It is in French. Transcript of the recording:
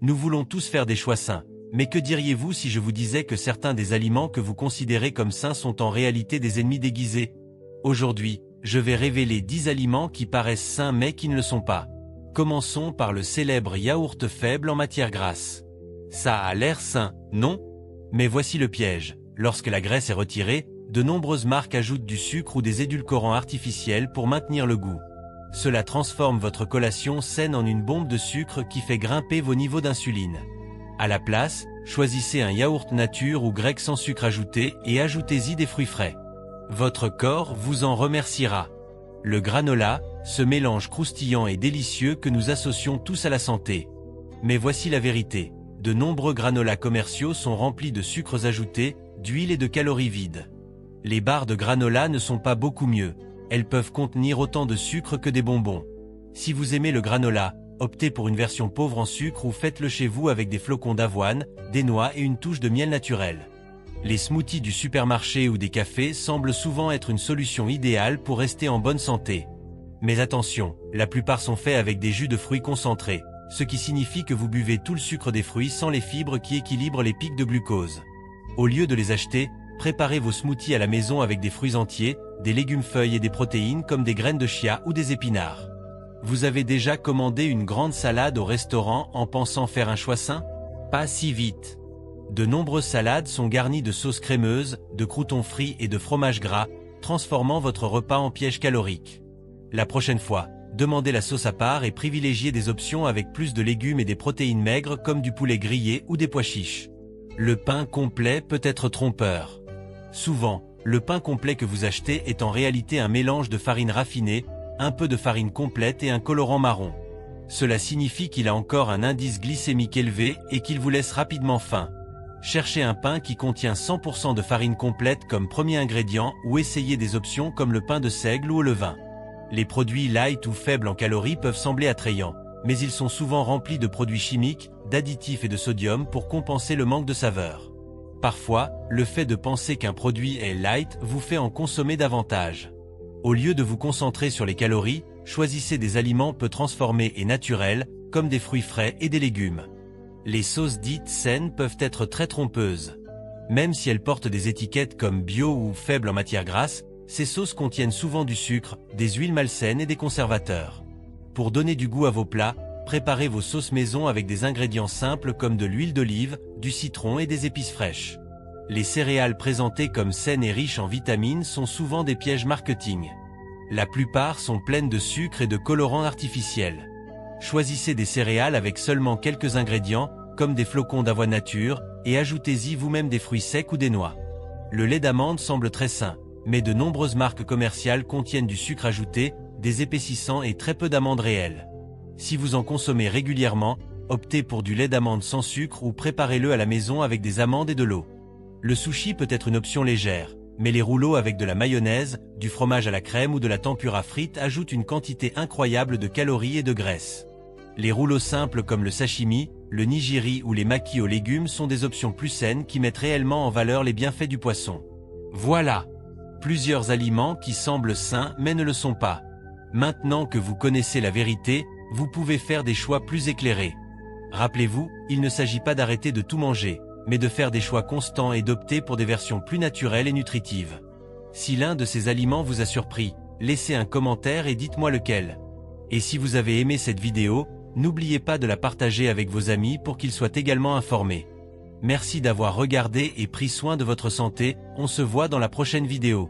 Nous voulons tous faire des choix sains. Mais que diriez-vous si je vous disais que certains des aliments que vous considérez comme sains sont en réalité des ennemis déguisés? Aujourd'hui, je vais révéler 10 aliments qui paraissent sains mais qui ne le sont pas. Commençons par le célèbre yaourt faible en matière grasse. Ça a l'air sain, non? Mais voici le piège. Lorsque la graisse est retirée, de nombreuses marques ajoutent du sucre ou des édulcorants artificiels pour maintenir le goût. Cela transforme votre collation saine en une bombe de sucre qui fait grimper vos niveaux d'insuline. À la place, choisissez un yaourt nature ou grec sans sucre ajouté et ajoutez-y des fruits frais. Votre corps vous en remerciera. Le granola, ce mélange croustillant et délicieux que nous associons tous à la santé. Mais voici la vérité. De nombreux granolas commerciaux sont remplis de sucres ajoutés, d'huile et de calories vides. Les barres de granola ne sont pas beaucoup mieux. Elles peuvent contenir autant de sucre que des bonbons. Si vous aimez le granola, optez pour une version pauvre en sucre ou faites-le chez vous avec des flocons d'avoine, des noix et une touche de miel naturel. Les smoothies du supermarché ou des cafés semblent souvent être une solution idéale pour rester en bonne santé. Mais attention, la plupart sont faits avec des jus de fruits concentrés, ce qui signifie que vous buvez tout le sucre des fruits sans les fibres qui équilibrent les pics de glucose. Au lieu de les acheter, préparez vos smoothies à la maison avec des fruits entiers, des légumes feuilles et des protéines comme des graines de chia ou des épinards. Vous avez déjà commandé une grande salade au restaurant en pensant faire un choix sain? Pas si vite. De nombreuses salades sont garnies de sauces crémeuses, de croûtons frits et de fromage gras, transformant votre repas en piège calorique. La prochaine fois, demandez la sauce à part et privilégiez des options avec plus de légumes et des protéines maigres comme du poulet grillé ou des pois chiches. Le pain complet peut être trompeur. Souvent, le pain complet que vous achetez est en réalité un mélange de farine raffinée, un peu de farine complète et un colorant marron. Cela signifie qu'il a encore un indice glycémique élevé et qu'il vous laisse rapidement faim. Cherchez un pain qui contient 100% de farine complète comme premier ingrédient ou essayez des options comme le pain de seigle ou au levain. Les produits light ou faibles en calories peuvent sembler attrayants, mais ils sont souvent remplis de produits chimiques, d'additifs et de sodium pour compenser le manque de saveur. Parfois, le fait de penser qu'un produit est light vous fait en consommer davantage. Au lieu de vous concentrer sur les calories, choisissez des aliments peu transformés et naturels, comme des fruits frais et des légumes. Les sauces dites saines peuvent être très trompeuses. Même si elles portent des étiquettes comme bio ou faibles en matière grasse, ces sauces contiennent souvent du sucre, des huiles malsaines et des conservateurs. Pour donner du goût à vos plats, préparez vos sauces maison avec des ingrédients simples comme de l'huile d'olive, du citron et des épices fraîches. Les céréales présentées comme saines et riches en vitamines sont souvent des pièges marketing. La plupart sont pleines de sucre et de colorants artificiels. Choisissez des céréales avec seulement quelques ingrédients, comme des flocons d'avoine nature, et ajoutez-y vous-même des fruits secs ou des noix. Le lait d'amande semble très sain, mais de nombreuses marques commerciales contiennent du sucre ajouté, des épaississants et très peu d'amandes réelles. Si vous en consommez régulièrement, optez pour du lait d'amande sans sucre ou préparez-le à la maison avec des amandes et de l'eau. Le sushi peut être une option légère, mais les rouleaux avec de la mayonnaise, du fromage à la crème ou de la tempura frite ajoutent une quantité incroyable de calories et de graisse. Les rouleaux simples comme le sashimi, le nigiri ou les makis aux légumes sont des options plus saines qui mettent réellement en valeur les bienfaits du poisson. Voilà! Plusieurs aliments qui semblent sains mais ne le sont pas. Maintenant que vous connaissez la vérité, vous pouvez faire des choix plus éclairés. Rappelez-vous, il ne s'agit pas d'arrêter de tout manger, mais de faire des choix constants et d'opter pour des versions plus naturelles et nutritives. Si l'un de ces aliments vous a surpris, laissez un commentaire et dites-moi lequel. Et si vous avez aimé cette vidéo, n'oubliez pas de la partager avec vos amis pour qu'ils soient également informés. Merci d'avoir regardé et pris soin de votre santé, on se voit dans la prochaine vidéo.